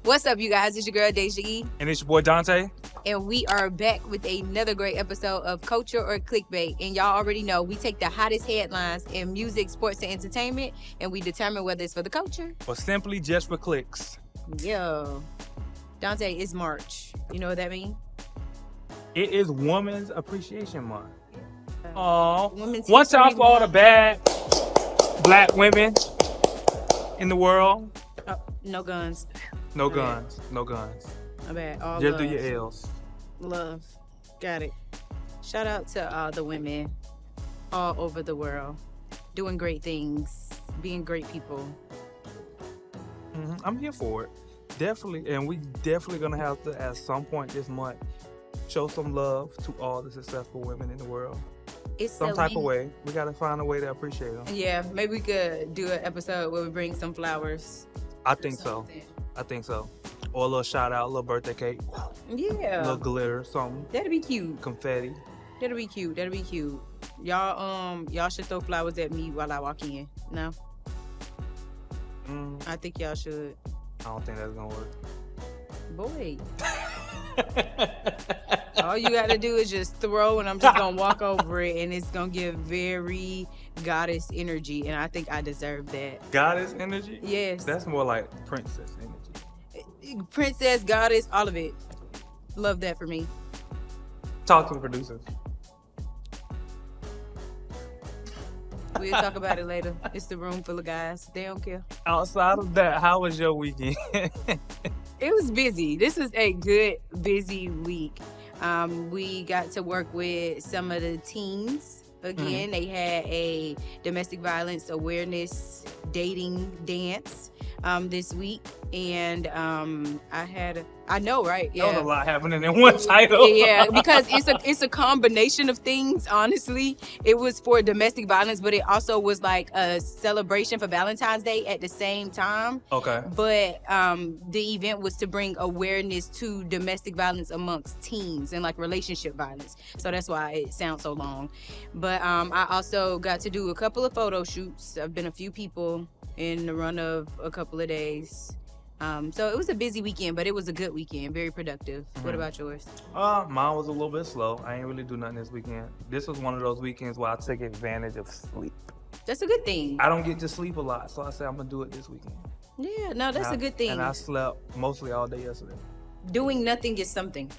What's up, you guys? It's your girl, Daysha. And it's your boy, Dante. And we are back with another great episode of Culture or Clickbait. And y'all already know we take the hottest headlines in music, sports, and entertainment, and we determine whether it's for the culture or simply just for clicks. Yo. Dante, it's March. You know what that means? It is Women's Appreciation Month. Oh, Women's one time History for all the Month. bad black women in the world. Oh, no guns. No My guns. No guns. My bad. All Just love. do your L's. Love. Got it. Shout out to all the women all over the world doing great things, being great people. I'm here for it. Definitely. And we definitely going to have to, at some point this month, show some love to all the successful women in the world. It's Some type of way. We got to find a way to appreciate them. Yeah, maybe we could do an episode where we bring some flowers. I think so. Or a little shout out, a little birthday cake, a Yeah, little glitter, something, that'd be cute. confetti. That'd be cute. Y'all should throw flowers at me while I walk in. No, I think y'all should. I don't think that's gonna work. Boy, all you got to do is just throw, and I'm just gonna walk over it, and it's gonna give very goddess energy, and I think I deserve that. Goddess energy? Yes, That's more like princess energy. princess, goddess, all of it. Love that for me. Talk to the producers. We'll talk about it later. It's the room full of guys. They don't care. Outside of that, how was your weekend? It was busy. This was a good, busy week. We got to work with some of the teens. Again, They had a domestic violence awareness dating dance this week. And I know, right? There was a lot happening in one title. Yeah, because it's a combination of things, honestly. It was for domestic violence, but it also was like a celebration for Valentine's Day at the same time. Okay. But the event was to bring awareness to domestic violence amongst teens and like relationship violence. So that's why it sounds so long. But I also got to do a couple of photo shoots. I've been a few people in the run of a couple of days. So it was a busy weekend, but it was a good weekend, very productive. What about yours? Mine was a little bit slow. I ain't really do nothing this weekend. This was one of those weekends where I took advantage of sleep. That's a good thing. I don't get to sleep a lot, so I said I'm gonna do it this weekend. Yeah, no, that's a good thing. And I slept mostly all day yesterday. Doing nothing is something.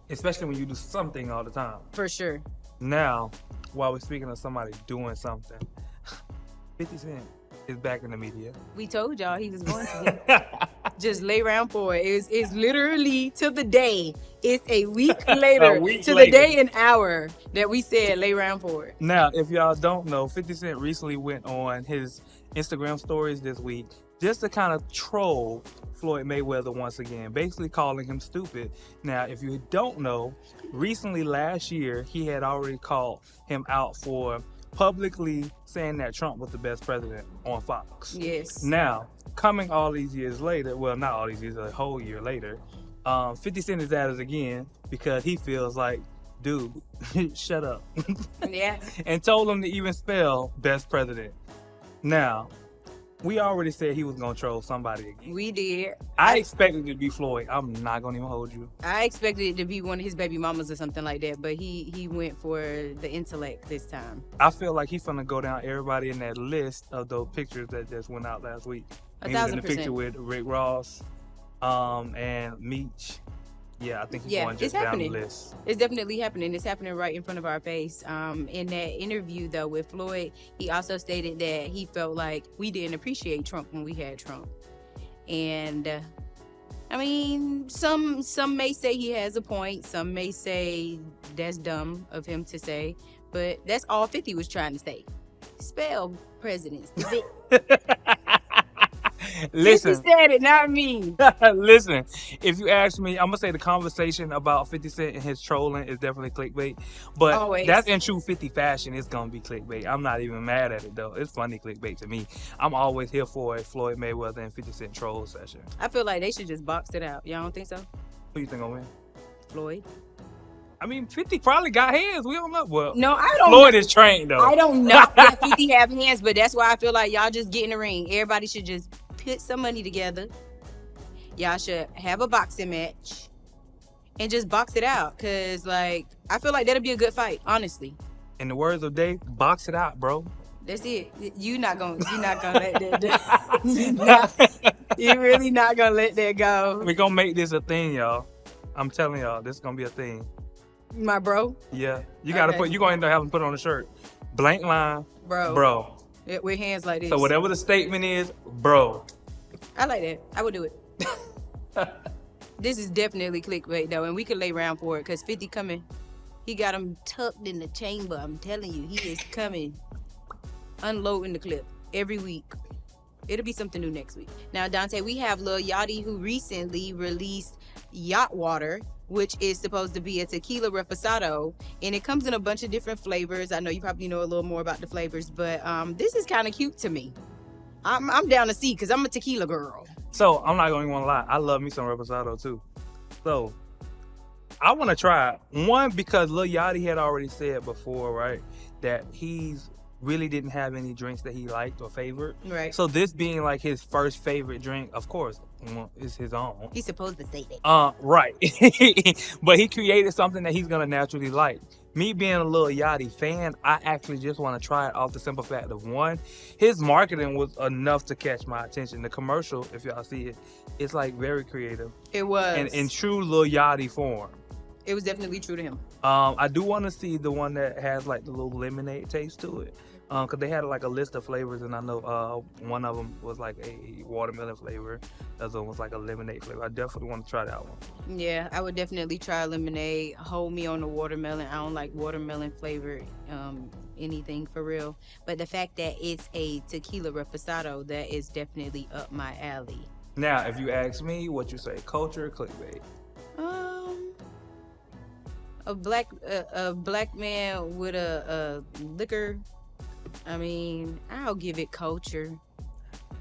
Especially when you do something all the time. For sure. Now, while we're speaking of somebody doing something, 50 Cent is back in the media. We told y'all he was going to be. Just lay around for it. It's literally to the day. It's a week later. The day and hour that we said lay around for it. Now, if y'all don't know, 50 Cent recently went on his Instagram stories this week just to kind of troll Floyd Mayweather once again, basically calling him stupid. Now, if you don't know, recently last year, he had already called him out for publicly saying that Trump was the best president on Fox. Yes. Now, coming all these years later, well, not all these years, a whole year later, 50 Cent is at it again because he feels like, dude, shut up. Yeah. And told him to even spell best president. Now, we already said he was going to troll somebody again. We did. I expected it to be Floyd. I'm not going to even hold you. I expected it to be one of his baby mamas or something like that, but he went for the intellect this time. I feel like he's finna go down everybody in that list of those pictures that just went out last week. He was in the 1,000%. picture with Rick Ross and Meech. Yeah, I think he's going just down the list. It's definitely happening. It's happening right in front of our face. In that interview, though, with Floyd, he also stated that he felt like we didn't appreciate Trump when we had Trump. And, I mean, some may say he has a point. Some may say that's dumb of him to say. But that's all 50 was trying to say. Spell presidents. Listen. 50 said it, not me. Listen, if you ask me, I'm going to say the conversation about 50 Cent and his trolling is definitely clickbait. But Always. That's in true 50 fashion. It's going to be clickbait. I'm not even mad at it, though. It's funny clickbait to me. I'm always here for a Floyd Mayweather and 50 Cent troll session. I feel like they should just box it out. Y'all don't think so? Who you think will win? Floyd. I mean, 50 probably got hands. We don't know. Well, No, I don't Floyd is trained, though. I don't know if 50 have hands, but that's why I feel like y'all just get in the ring. Everybody should just put some money together y'all should have a boxing match and just box it out. Cause like I feel like that'll be a good fight, honestly. In the words of Dave, box it out, bro. That's it. You're not gonna let that you're really not gonna let that go. We're gonna make this a thing, y'all. I'm telling y'all, this is gonna be a thing. My bro? Yeah. You gotta you're gonna end up having to put on a shirt. Blank line, bro. Yeah, with hands like this. So whatever the statement is, bro. I like that. I would do it. This is definitely clickbait though, and we could lay around for it because 50 coming. He got him tucked in the chamber. I'm telling you, he is coming. Unloading the clip every week. It'll be something new next week. Now, Dante, we have Lil Yachty who recently released Yacht Water, which is supposed to be a tequila reposado, and it comes in a bunch of different flavors. I know you probably know a little more about the flavors, but this is kind of cute to me. I'm down to see because I'm a tequila girl. So I'm not gonna lie, I love me some reposado too. So I want to try it. One, because Lil Yachty had already said before, right, that he's really didn't have any drinks that he liked or favored. Right. So this being like his first favorite drink, of course, is his own. He's supposed to say that. Right. But he created something that he's gonna naturally like. Me being a Lil Yachty fan, I actually just want to try it off the simple fact of one, his marketing was enough to catch my attention. The commercial, if y'all see it, it's like very creative. It was. And in true Lil Yachty form. It was definitely true to him. I do want to see the one that has like the little lemonade taste to it. Cause they had like a list of flavors, and I know one of them was like a watermelon flavor. The other one was like a lemonade flavor. I definitely want to try that one. Yeah, I would definitely try lemonade. Hold me on the watermelon. I don't like watermelon flavored anything for real. But the fact that it's a tequila reposado, that is definitely up my alley. Now, if you ask me, what you say, culture or clickbait? A black man with a liquor. I mean, I'll give it culture.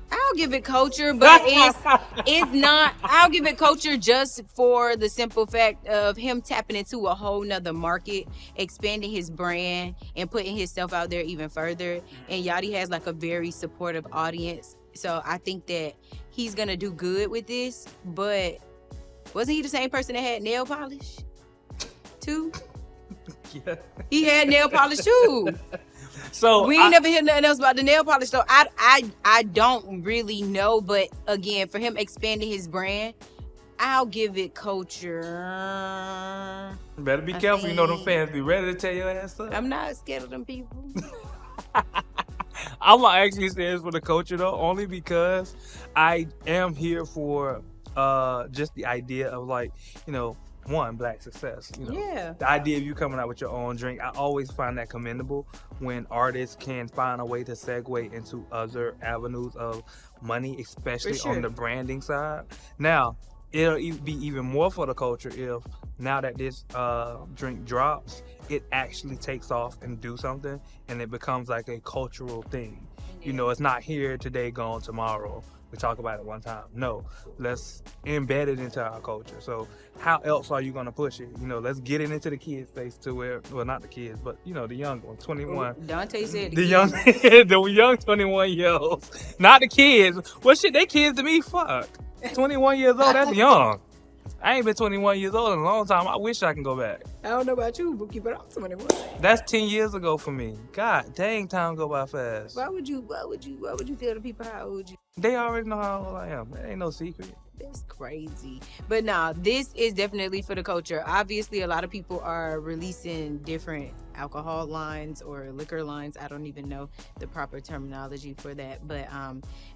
But it's not. I'll give it culture just for the simple fact of him tapping into a whole nother market, expanding his brand, and putting himself out there even further. And Yachty has like a very supportive audience, so I think that he's gonna do good with this. But wasn't he the same person that had nail polish too? Yeah. He had nail polish too. So we ain't never hear nothing else about the nail polish, so I don't really know. But again, for him expanding his brand, I'll give it culture. Better be careful. You know them fans be ready to tear your ass up. I'm not scared of them people. I'm gonna actually say this for the culture though, only because I am here for just the idea of like, you know, one, black success. You know, yeah. The idea of you coming out with your own drink, I always find that commendable when artists can find a way to segue into other avenues of money, especially on the branding side. Now, it'll be even more for the culture if now that this drink drops, it actually takes off and do something, and it becomes like a cultural thing. You know, it's not here today, gone tomorrow. We talk about it one time. No, let's embed it into our culture. So how else are you going to push it? You know, let's get it into the kids' face to where, well, not the kids, but, you know, the young ones, 21. Dante said the young 21-year-olds. Not the kids. Well, shit, they kids to me, fuck. 21 years old, that's young. I ain't been 21 years old in a long time. I wish I can go back. I don't know about you, but keep it up 21. That's 10 years ago for me. God dang, time go by fast. Why would you tell the people how old you? They already know how old I am. That ain't no secret. That's crazy. But nah, this is definitely for the culture. Obviously, a lot of people are releasing different alcohol lines or liquor lines. I don't even know the proper terminology for that. But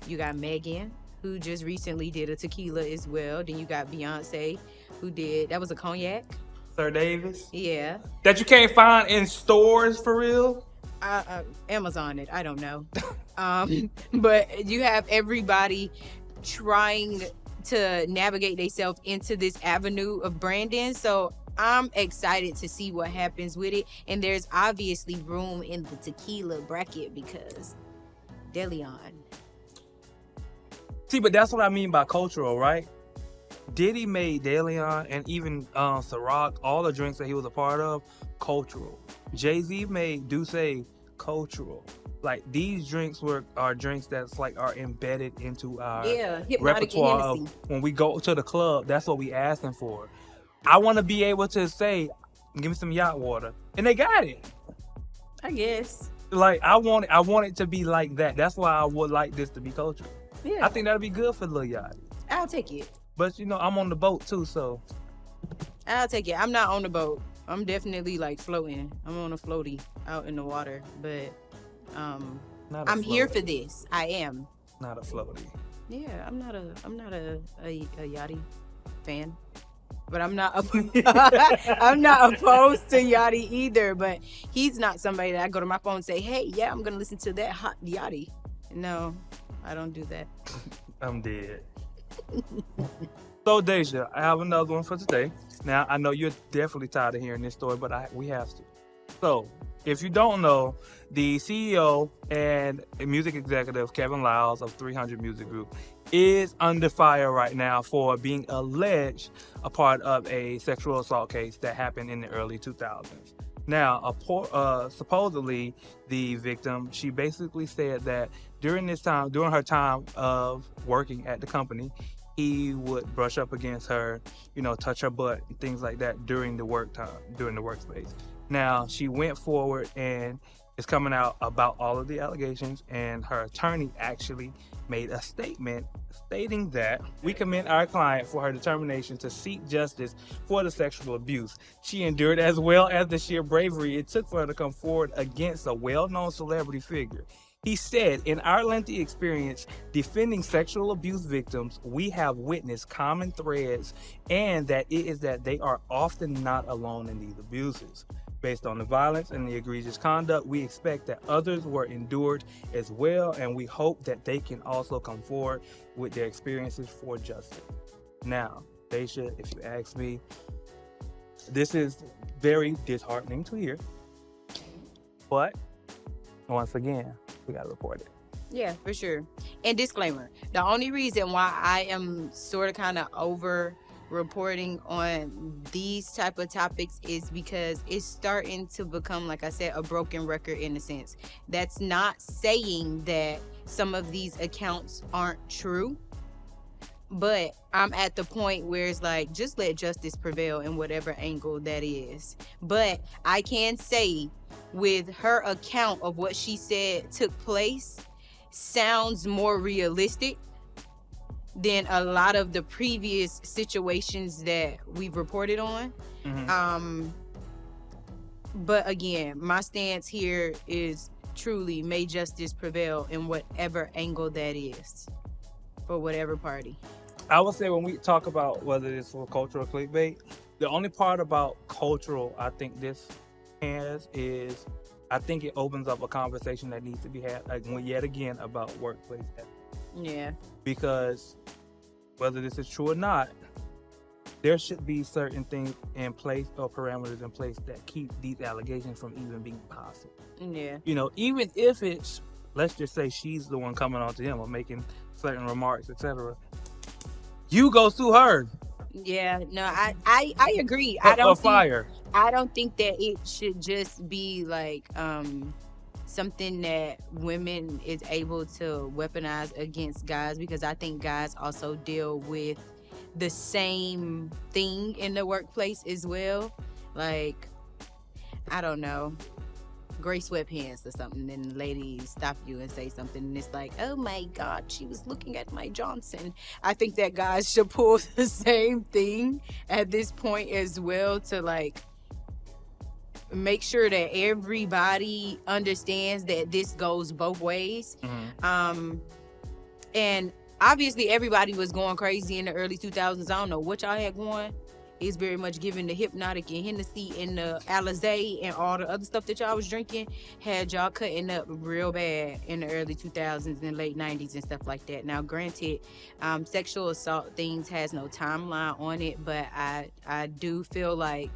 you got Megan, who just recently did a tequila as well. Then you got Beyonce, who did, that was a cognac. Sir Davis? Yeah. That you can't find in stores for real? Amazon it, I don't know. But you have everybody trying to navigate themselves into this avenue of branding. So I'm excited to see what happens with it. And there's obviously room in the tequila bracket because DeLeon. See, but that's what I mean by cultural, right? Diddy made DeLeon and even Ciroc, all the drinks that he was a part of, cultural. Jay-Z made Douce cultural. Like these drinks are drinks that's like are embedded into our Hypnotic repertoire and of Hennessy. when we go to the club. That's what we asking for. I want to be able to say, "Give me some yacht water," and they got it. I guess. Like I want it to be like that. That's why I would like this to be cultural. Yeah. I think that'd be good for Lil Yachty. I'll take it. But I'm on the boat too, so I'll take it. I'm not on the boat. I'm definitely like floating. I'm on a floaty out in the water, but not a I'm here floaty. for this. I am. Not a floaty. Yeah, I'm not a Yachty fan, but I'm not I'm not opposed to Yachty either. But he's not somebody that I go to my phone and say, "Hey, yeah, I'm gonna listen to that hot Yachty." No, I don't do that. I'm dead. So Daysha, I have another one for today. Now I know you're definitely tired of hearing this story, but we have to. So, if you don't know, the CEO and music executive Kevin Liles of 300 Music Group is under fire right now for being alleged a part of a sexual assault case that happened in the early 2000s. Now, supposedly the victim, she basically said that during her time of working at the company, he would brush up against her, touch her butt, things like that during the workspace. Now, she went forward and is coming out about all of the allegations, and her attorney actually made a statement stating that we commend our client for her determination to seek justice for the sexual abuse she endured, as well as the sheer bravery it took for her to come forward against a well-known celebrity figure. He said, "In our lengthy experience defending sexual abuse victims, we have witnessed common threads, and that it is that they are often not alone in these abuses. Based on the violence and the egregious conduct, we expect that others were endured as well, and we hope that they can also come forward with their experiences for justice." Now, Daysha, if you ask me, this is very disheartening to hear, but once again, we gotta report it. Yeah, for sure. And disclaimer, the only reason why I am sort of kind of over reporting on these type of topics is because it's starting to become, like I said, a broken record in a sense. That's not saying that some of these accounts aren't true, but I'm at the point where it's like, just let justice prevail in whatever angle that is. But I can say with her account of what she said took place sounds more realistic than a lot of the previous situations that we've reported on. Mm-hmm. But again, my stance here is truly may justice prevail in whatever angle that is for whatever party. I would say when we talk about whether it's for cultural clickbait, the only part about cultural I think this has is I think it opens up a conversation that needs to be had, like yet again, about workplace ethics. Yeah. Because whether this is true or not, there should be certain things in place or parameters in place that keep these allegations from even being possible. Yeah. Even if it's, let's just say she's the one coming on to him or making certain remarks, etc. You go sue her. Yeah, no, I agree. I don't think that it should just be like something that women is able to weaponize against guys, because I think guys also deal with the same thing in the workplace as well. Like, I don't know, gray sweatpants or something, and the lady stop you and say something, and it's like, oh my God, she was looking at my Johnson. I think that guys should pull the same thing at this point as well, to like make sure that everybody understands that this goes both ways. Mm-hmm. And obviously everybody was going crazy in the early 2000s. I don't know what y'all had going. It's very much given the hypnotic and Hennessy and the Liles and all the other stuff that y'all was drinking had y'all cutting up real bad in the early 2000s and late 90s and stuff like that. Now, granted, sexual assault things has no timeline on it, but I do feel like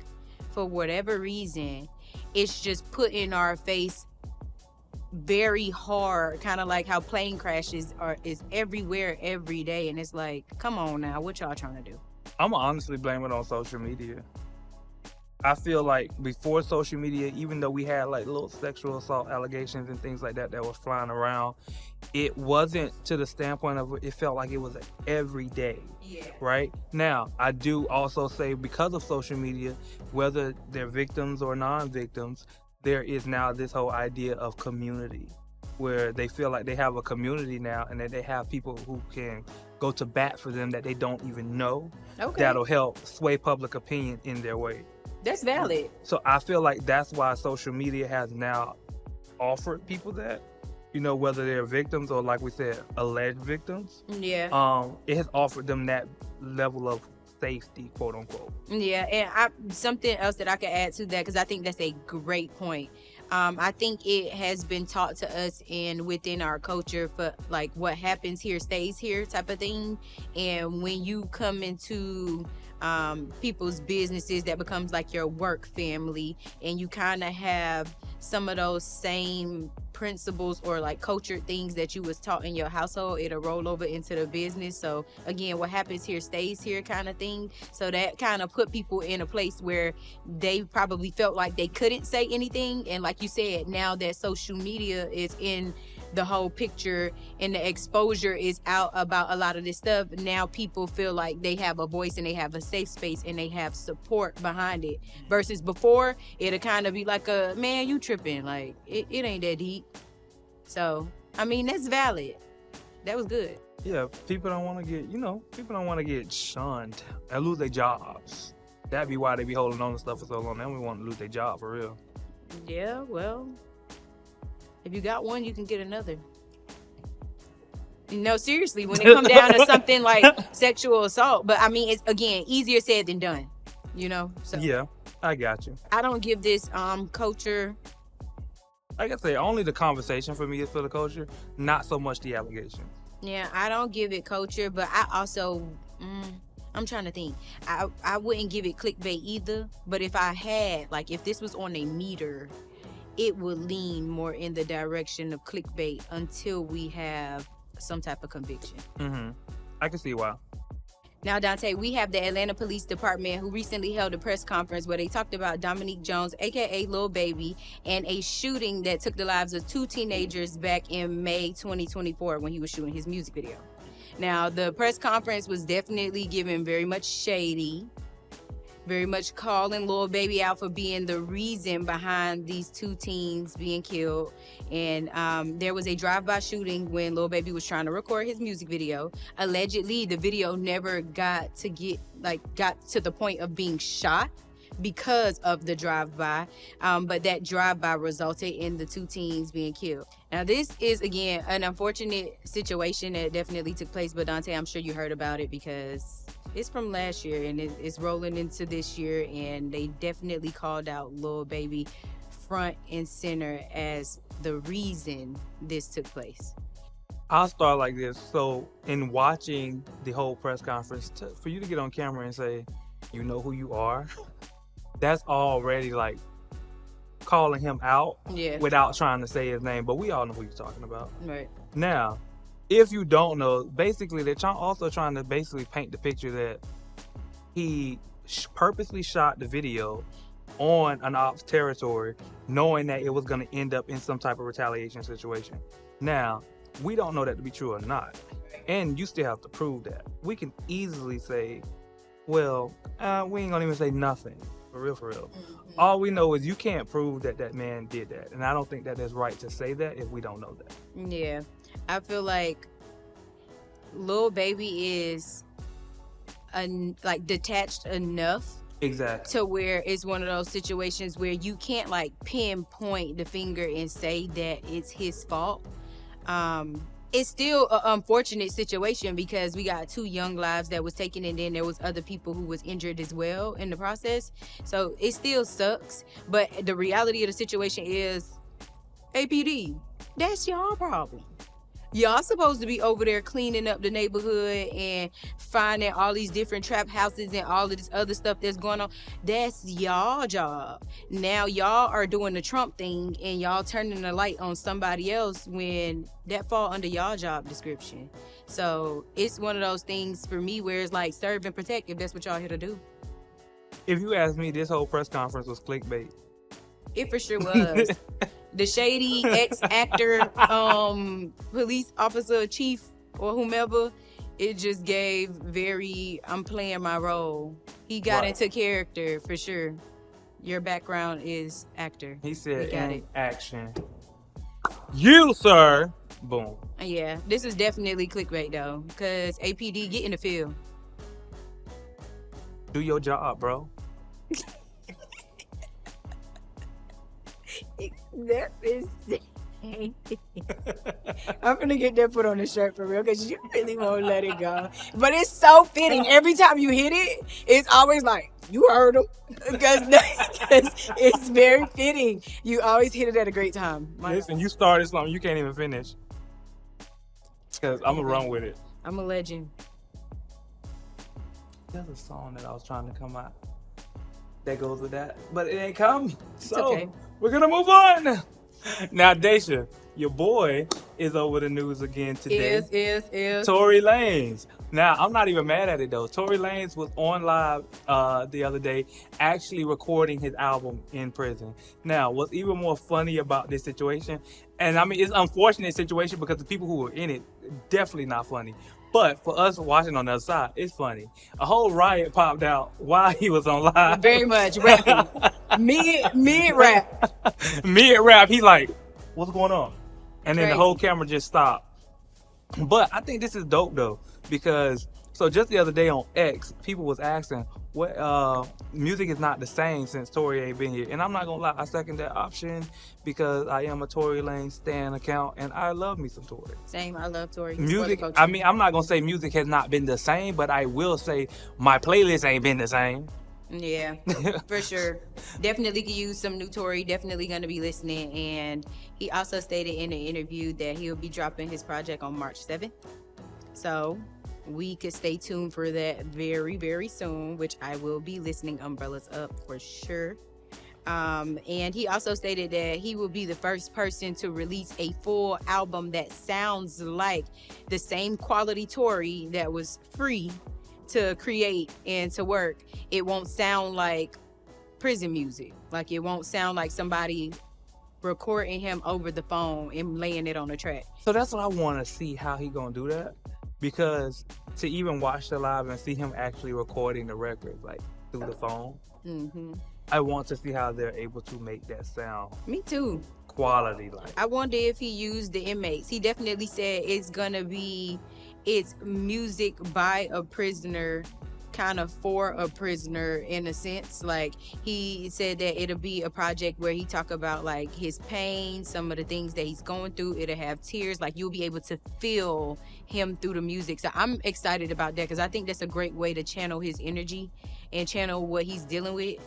for whatever reason, it's just put in our face very hard, kind of like how plane crashes is everywhere every day, and it's like, come on now, what y'all trying to do? I'm gonna honestly blame it on social media. I feel like before social media, even though we had like little sexual assault allegations and things like that that was flying around, it wasn't to the standpoint of it felt like it was every day. Yeah. Right? Now, I do also say because of social media, whether they're victims or non-victims, there is now this whole idea of community where they feel like they have a community now and that they have people who can go to bat for them that they don't even know. Okay. That'll help sway public opinion in their way. That's valid. So I feel like that's why social media has now offered people that, you know, whether they're victims or, like we said, alleged victims. Yeah. It has offered them that level of safety, quote unquote. Yeah, and something else that I could add to that, because I think that's a great point. I think it has been taught to us and within our culture for like what happens here stays here type of thing. And when you come into people's businesses, that becomes like your work family, and you kind of have some of those same principles or like cultured things that you was taught in your household, it'll roll over into the business. So again, what happens here stays here kind of thing. So that kind of put people in a place where they probably felt like they couldn't say anything. And like you said, now that social media is in the whole picture and the exposure is out about a lot of this stuff, now people feel like they have a voice and they have a safe space and they have support behind it, versus before it'll kind of be like a, man, you tripping, like it ain't that deep. So I mean, that's valid. That was good. Yeah, people don't want to get shunned and lose their jobs. That'd be why they be holding on to stuff for so long. Then we want to lose their job for real. Yeah, well, if you got one, you can get another. No, seriously, when it comes down to something like sexual assault. But I mean, it's, again, easier said than done, you know? So yeah, I got you. I don't give this culture. Like I say, only the conversation for me is for the culture, not so much the allegations. Yeah, I don't give it culture, but I also, I'm trying to think. I wouldn't give it clickbait either. But if I had, like, if this was on a meter, it would lean more in the direction of clickbait until we have some type of conviction. Mm-hmm. I can see why. Now, Dante, we have the Atlanta Police Department who recently held a press conference where they talked about Dominique Jones, aka Lil Baby, and a shooting that took the lives of 2 teenagers back in May 2024 when he was shooting his music video. Now, the press conference was definitely given very much shady, very much calling Lil Baby out for being the reason behind these 2 teens being killed. And there was a drive-by shooting when Lil Baby was trying to record his music video. Allegedly, the video never got to the point of being shot because of the drive-by, but that drive-by resulted in the 2 teens being killed. Now, this is, again, an unfortunate situation that definitely took place, but Dante, I'm sure you heard about it because it's from last year and it's rolling into this year, and they definitely called out Lil Baby front and center as the reason this took place. I'll start like this. So in watching the whole press conference, for you to get on camera and say, you know who you are, that's already like calling him out without trying to say his name. But we all know who you're talking about. Right. Now, if you don't know, basically they're also trying to basically paint the picture that he purposely shot the video on an ops territory, knowing that it was going to end up in some type of retaliation situation. Now, we don't know that to be true or not, and you still have to prove that. We can easily say, well, we ain't gonna even say nothing. For real. Mm-hmm. All we know is you can't prove that that man did that, and I don't think that it's right to say that if we don't know that. Yeah, I feel like Lil Baby is detached enough. Exactly. To where it's one of those situations where you can't like pinpoint the finger and say that it's his fault. It's still an unfortunate situation because we got 2 young lives that was taken, and then there was other people who was injured as well in the process. So it still sucks. But the reality of the situation is, APD, that's y'all problem. Y'all supposed to be over there cleaning up the neighborhood and finding all these different trap houses and all of this other stuff that's going on. That's y'all job. Now y'all are doing the Trump thing and y'all turning the light on somebody else when that fall under y'all job description. So it's one of those things for me where it's like serve and protect if that's what y'all here to do. If you ask me, this whole press conference was clickbait. It for sure was. The shady ex-actor, police officer, chief, or whomever, it just gave very, I'm playing my role. He got into character for sure. Your background is actor. He said, got in it. action. You, sir. Boom. Yeah, this is definitely clickbait though, because APD get in the field. Do your job, bro. That's insane. I'm gonna get that put on the shirt for real, because you really won't let it go. But it's so fitting. Every time you hit it, it's always like, you heard him. Because it's very fitting. You always hit it at a great time. Listen, you started something, you can't even finish. Because I'm going to run with it. I'm a legend. There's a song that I was trying to come out that goes with that, but it ain't coming. So okay. We're going to move on. Now, Daysha, your boy is over the news again today. Is. Tory Lanes. Now, I'm not even mad at it, though. Tory Lanes was on live the other day actually recording his album in prison. Now, what's even more funny about this situation, and I mean, it's an unfortunate situation because the people who were in it, definitely not funny. But for us watching on the other side, it's funny. A whole riot popped out while he was on live. Very much. Rapping. Mid-rap. Mid-rap, he like, what's going on? And then Crazy. the whole camera just stopped. But I think this is dope though, because so just the other day on X, people was asking what music is not the same since Tory ain't been here. And I'm not gonna lie, I second that option because I am a Tory Lane stan account and I love me some Tory. Same, I love Tory. Music, I mean, I'm not gonna say music has not been the same, but I will say my playlist ain't been the same. Yeah, for sure. Definitely could use some new Tory. Definitely going to be listening. And he also stated in an interview that he'll be dropping his project on March 7th. So we could stay tuned for that very, very soon, which I will be listening umbrellas up for sure. And he also stated that he will be the first person to release a full album that sounds like the same quality Tory that was free to create and to work. It won't sound like prison music. Like, it won't sound like somebody recording him over the phone and laying it on the track. So that's what I want to see, how he gonna do that, because to even watch the live and see him actually recording the record like through the phone, I want to see how they're able to make that sound. Me too. Quality, like. I wonder if he used the inmates. He definitely said it's music by a prisoner, kind of for a prisoner in a sense. Like, he said that it'll be a project where he talk about like his pain, some of the things that he's going through. It'll have tears, like you'll be able to feel him through the music. So I'm excited about that because I think that's a great way to channel his energy and channel what he's dealing with.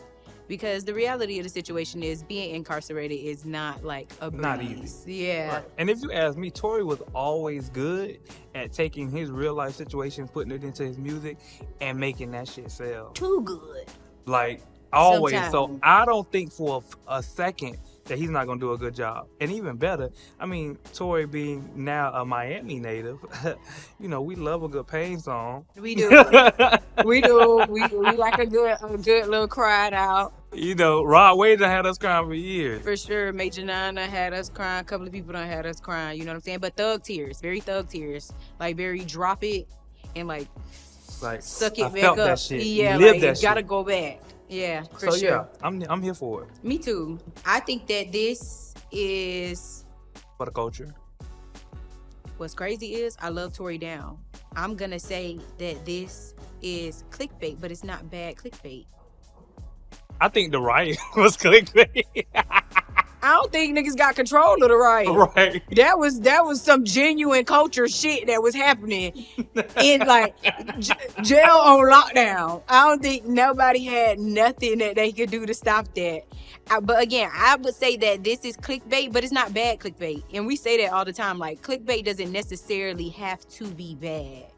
Because the reality of the situation is being incarcerated is not like a breeze. Not easy. Yeah. Right. And if you ask me, Tory was always good at taking his real life situation, putting it into his music, and making that shit sell. Too good. Like, always. Sometimes. So I don't think for a second that he's not gonna do a good job. And even better, I mean, Tory being now a Miami native, you know, we love a good pain song. We do. We do. We like a good little cried out. You know, Rod Wave done had us crying for years. For sure. Major Nana had us crying. A couple of people done had us crying. You know what I'm saying? But thug tears. Very thug tears. Like, very drop it and like suck it I back felt up. that shit. Yeah, Live like, that gotta shit. go back. Yeah, for So sure. yeah, I'm here for it. Me too. I think that this is For the culture. what's crazy is I love Tory Down. I'm gonna say that this is clickbait, but it's not bad clickbait. I think the riot was clickbait. I don't think niggas got control of the riot. Right. That was some genuine culture shit that was happening in like jail on lockdown. I don't think nobody had nothing that they could do to stop that. But again, I would say that this is clickbait, but it's not bad clickbait. And we say that all the time. Like, clickbait doesn't necessarily have to be bad.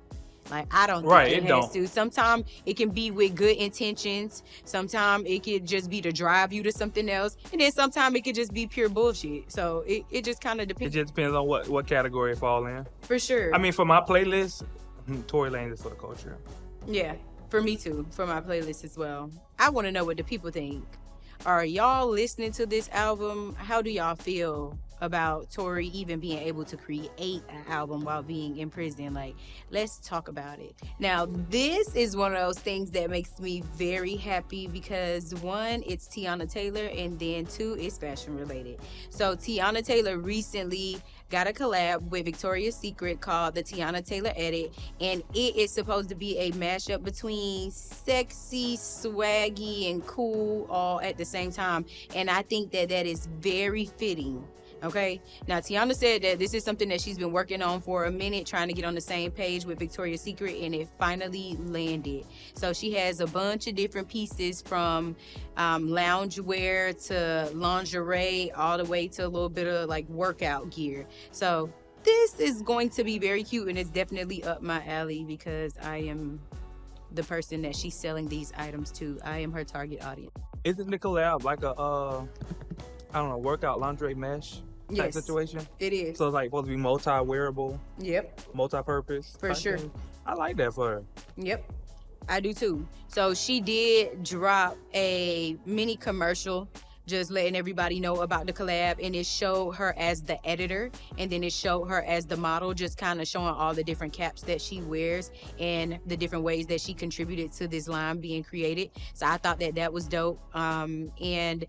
Like, I don't think it has to. Sometimes it can be with good intentions. Sometimes it could just be to drive you to something else. And then sometimes it could just be pure bullshit. So it just kind of depends. It just depends on what category it fall in. For sure. I mean, for my playlist, Tory Lanes is for the culture. Yeah. For me too, for my playlist as well. I want to know what the people think. Are y'all listening to this album? How do y'all feel about Tory even being able to create an album while being in prison? Like, let's talk about it. Now, this is one of those things that makes me very happy because one, it's Teyana Taylor, and then two, it's fashion related. So Teyana Taylor recently got a collab with Victoria's Secret called the Teyana Taylor Edit, and it is supposed to be a mashup between sexy, swaggy, and cool all at the same time. And I think that is very fitting. Okay, now Teyana said that this is something that she's been working on for a minute, trying to get on the same page with Victoria's Secret, and it finally landed. So she has a bunch of different pieces from loungewear to lingerie, all the way to a little bit of like workout gear. So this is going to be very cute, and it's definitely up my alley because I am the person that she's selling these items to. I am her target audience. Isn't the collab like a I don't know, workout lingerie mesh type situation? It is. So it's like supposed to be multi-wearable. Yep. Multi-purpose. For sure. Thing. I like that for her. Yep. I do too. So she did drop a mini commercial just letting everybody know about the collab, and it showed her as the editor, and then it showed her as the model, just kind of showing all the different caps that she wears and the different ways that she contributed to this line being created. So I thought that was dope. And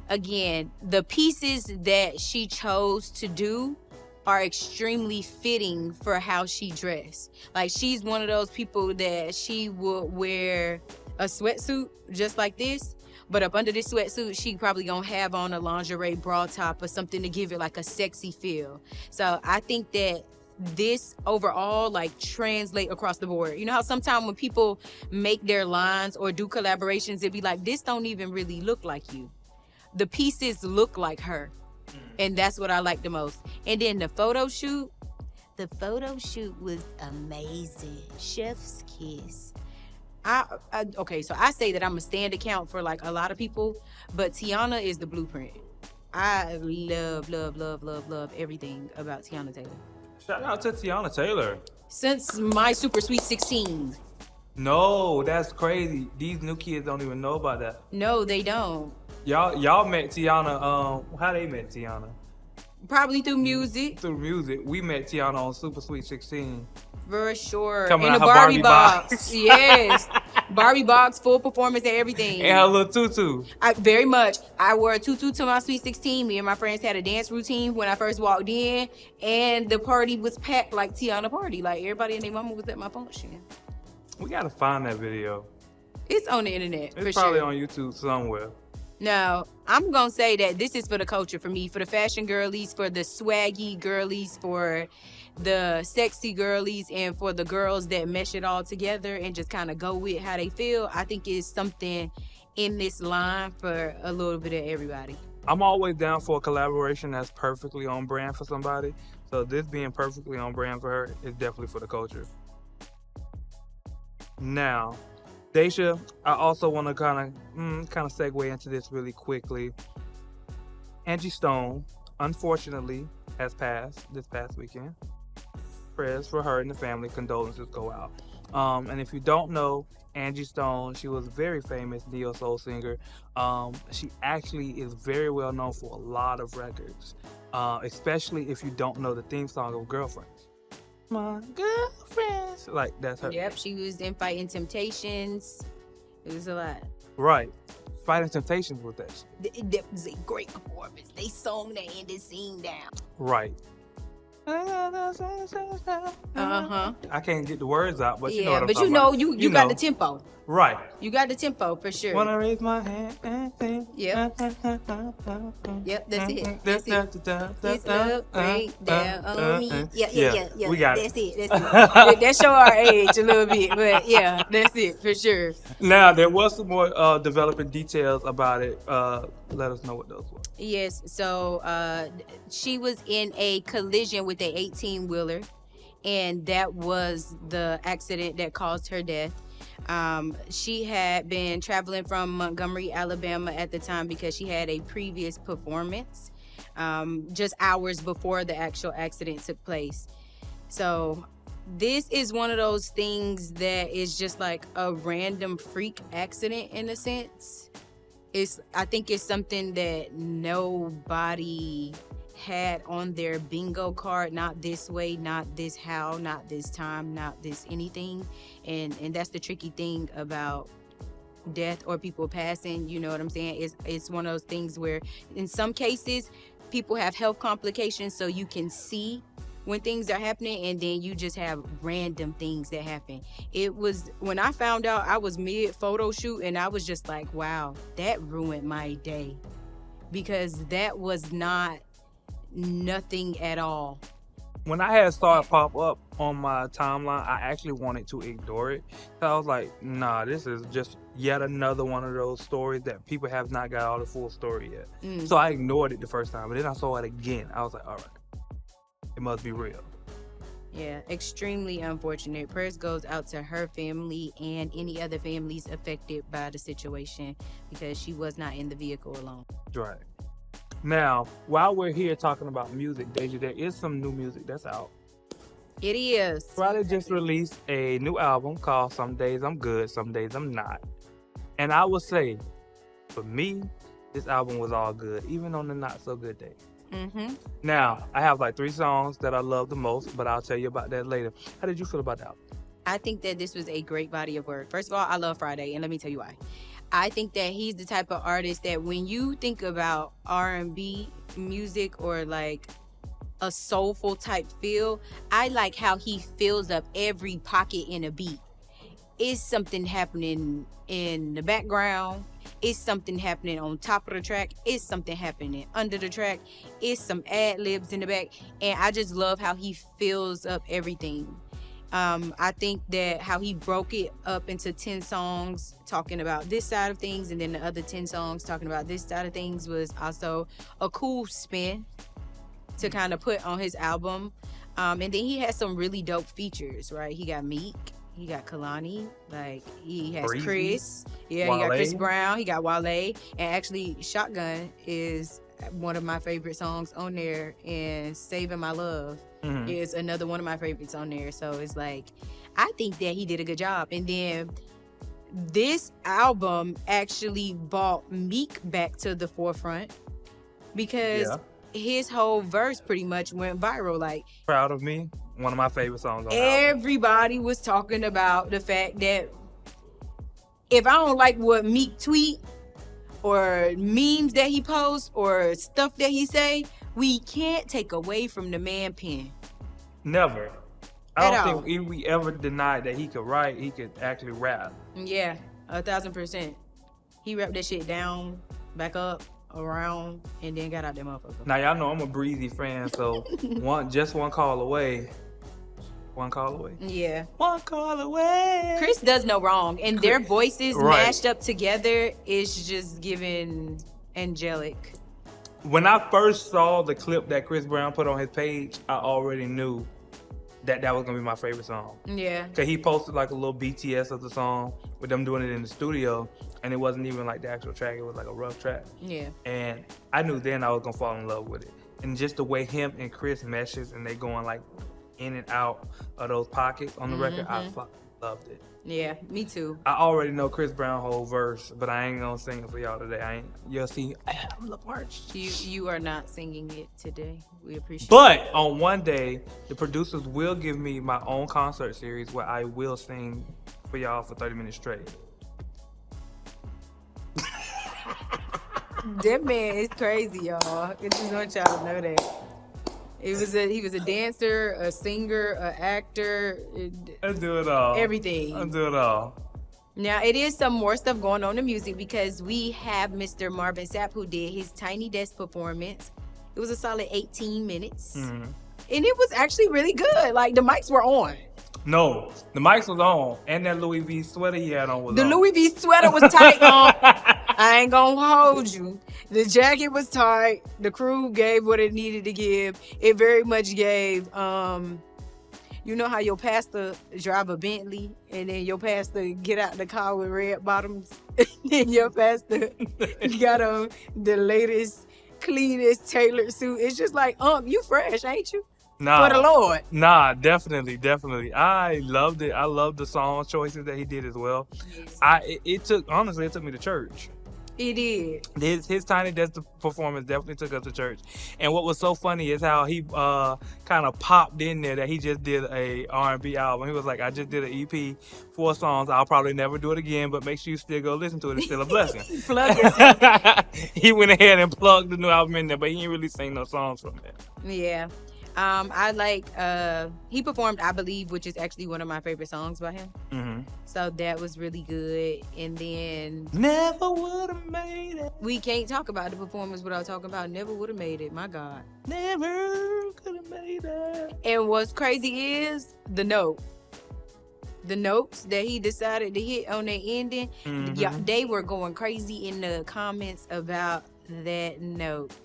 again, the pieces that she chose to do are extremely fitting for how she dressed. Like, she's one of those people that she would wear a sweatsuit just like this, but up under this sweatsuit, she probably gonna have on a lingerie bra top or something to give it like a sexy feel. So I think that this overall like translate across the board. You know how sometimes when people make their lines or do collaborations, it'd be like, this don't even really look like you. The pieces look like her, and that's what I like the most. And then the photo shoot was amazing. Chef's kiss. Okay, so I say that I'm a stand account for like a lot of people, but Teyana is the blueprint. I love everything about Teyana Taylor. Shout out to Teyana Taylor. Since my Super Sweet 16. No, that's crazy. These new kids don't even know about that. No, they don't. Y'all met Teyana. How they met Teyana? Probably through music. Through music. We met Teyana on Super Sweet 16. For sure. Coming in out the her Barbie box. box. Yes. Barbie box, full performance and everything. And her little tutu. Very much. I wore a tutu to my Sweet 16. Me and my friends had a dance routine when I first walked in, and the party was packed like Teyana party. Like, everybody and their mama was at my function. We gotta find that video. It's on the internet. It's probably on YouTube somewhere. Now, I'm going to say that this is for the culture, for me, for the fashion girlies, for the swaggy girlies, for the sexy girlies, and for the girls that mesh it all together and just kind of go with how they feel. I think it's something in this line for a little bit of everybody. I'm always down for a collaboration that's perfectly on brand for somebody. So this being perfectly on brand for her is definitely for the culture. Now, Daysha, I also want to kind of segue into this really quickly. Angie Stone, unfortunately, has passed this past weekend. Prayers for her and the family, condolences go out. And if you don't know, Angie Stone, she was a very famous neo soul singer. She actually is very well known for a lot of records, especially if you don't know the theme song of Girlfriends. My girlfriends, like that's her. Yep, she was in Fighting Temptations. It was a lot. Right, Fighting Temptations with that. That was a great performance. They sung that and they sing down. Right. I can't get the words out, but you know what I'm talking about. You got the tempo. Right. You got the tempo for sure. Wanna raise my hand and sing. Yep. Yep, that's it. That's it. This love rain down on me. Yeah. We got it. That's it. That show our age a little bit, but yeah, that's it for sure. Now, there was some more developing details about it. Let us know what those were. Yes, so she was in a collision with a 18-wheeler, and that was the accident that caused her death. She had been traveling from Montgomery, Alabama at the time because she had a previous performance just hours before the actual accident took place. So This is one of those things that is just like a random freak accident in a sense. I think it's something that nobody had on their bingo card. Not this way, not this how, not this time, not this anything. And that's the tricky thing about death or people passing. You know what I'm saying? It's one of those things where in some cases people have health complications, so you can see when things are happening, and then you just have random things that happen. It was when I found out, I was mid photo shoot and I was just like, wow, that ruined my day, because that was not nothing at all. When I had Star pop up on my timeline, I actually wanted to ignore it. So I was like, nah, this is just yet another one of those stories that people have not got all the full story yet. So I ignored it the first time, but then I saw it again. I was like, all right, it must be real. Yeah, extremely unfortunate. Prayers goes out to her family and any other families affected by the situation, because she was not in the vehicle alone. Right. Now, while we're here talking about music, Daysha, there is some new music that's out. It is. Fridayy just released a new album called Some Days I'm Good, Some Days I'm Not. And I would say, for me, this album was all good, even on the not so good days. Now, I have like 3 songs that I love the most, but I'll tell you about that later. How did you feel about that? I think that this was a great body of work. First of all, I love Fridayy, and let me tell you why. I think that he's the type of artist that when you think about R&B music or like a soulful type feel, I like how he fills up every pocket in a beat. It's something happening in the background. It's something happening on top of the track. It's something happening under the track. It's some ad-libs in the back. And I just love how he fills up everything. I think that how he broke it up into 10 songs talking about this side of things, and then the other 10 songs talking about this side of things, was also a cool spin to kind of put on his album. And then he has some really dope features, right? He got Meek. He got Kalani, like he has Breezy. Chris. Yeah, Wale. He got Chris Brown. He got Wale. And actually, Shotgun is one of my favorite songs on there. And Saving My Love is another one of my favorites on there. So it's like, I think that he did a good job. And then this album actually brought Meek back to the forefront, because his whole verse pretty much went viral. Like, Proud of Me, one of my favorite songs on the album. Everybody was talking about the fact that if I don't like what Meek tweet or memes that he posts or stuff that he say, we can't take away from the man pen. Never. I At don't all. think we ever denied that he could write, he could actually rap. Yeah, 1,000%. He rapped that shit down, back up, around, and then got out that motherfucker. Now y'all know I'm a Breezy fan, so one call away. One call away. Yeah. One call away. Chris does no wrong, and their voices Right. mashed up together is just giving angelic. When I first saw the clip that Chris Brown put on his page, I already knew that was gonna be my favorite song. Yeah. Cause he posted like a little BTS of the song with them doing it in the studio, and it wasn't even like the actual track, it was like a rough track. Yeah. And I knew then I was gonna fall in love with it. And just the way him and Chris meshes and they going like in and out of those pockets on the record, I fucking loved it. Yeah, me too. I already know Chris Brown's whole verse, but I ain't gonna sing it for y'all today. You'll see little parts. You are not singing it today. We appreciate But on one day, the producers will give me my own concert series where I will sing for y'all for 30 minutes straight. That man is crazy, y'all. I just want y'all to know that. He was a dancer, a singer, an actor, I do it all. everything. I do it all. Now, it is some more stuff going on in music, because we have Mr. Marvin Sapp, who did his Tiny Desk performance. It was a solid 18 minutes. And it was actually really good. Like, the mics were on. No, the mics was on, and that Louis V sweater he had on was The on. Louis V sweater was tight on. I ain't gonna hold you. The jacket was tight. The crew gave what it needed to give. It very much gave, you know how your pastor drive a Bentley and then your pastor get out the car with red bottoms? And then your pastor got on the latest, cleanest tailored suit. It's just like, you fresh, ain't you? Nah, for the Lord. Nah, definitely. I loved it. I loved the song choices that he did as well. Yes. It took me to church. It did. His Tiny Desk performance definitely took us to church. And what was so funny is how he kind of popped in there that he just did a R&B album. He was like, I just did an EP, 4 songs. I'll probably never do it again, but make sure you still go listen to it. It's still a blessing. Plug yourself. He went ahead and plugged the new album in there, but he didn't really sing no songs from it. Yeah. I like he performed I Believe, which is actually one of my favorite songs by him. Mm-hmm. So that was really good. And then Never would have made it. we can't talk about the performance without talking about Never Would Have Made It. My God. Never could have made it. And what's crazy is the notes that he decided to hit on the ending. Mm-hmm. Yeah, they were going crazy in the comments about that note.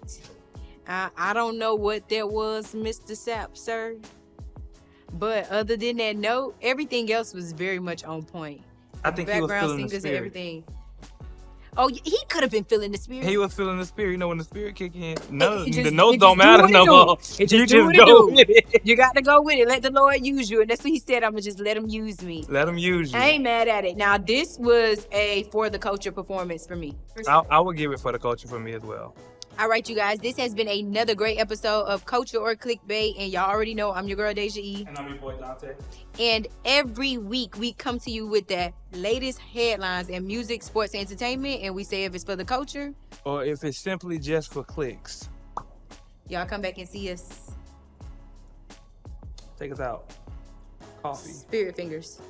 I don't know what that was, Mr. Sapp, sir. But other than that note, everything else was very much on point. I think he was Background feeling the singers and spirit. everything. Oh, he could have been feeling the spirit. He was feeling the spirit. You know, when the spirit kick in, It the just notes do don't matter what it no do. more. It You just do just what it go do. with it. You got to go with it. Let the Lord use you. And that's what he said. I'm going to just let him use me. Let him use you. I ain't mad at it. Now, this was a For the Culture performance for me. I would give it for the culture for me as well. All right, you guys. This has been another great episode of Culture or Clickbait. And y'all already know I'm your girl, Daysha E. And I'm your boy, Dante. And every week we come to you with the latest headlines in music, sports, and entertainment. And we say if it's for the culture, Or if it's simply just for clicks. y'all come back and see us. Take us out. Coffee. Spirit fingers.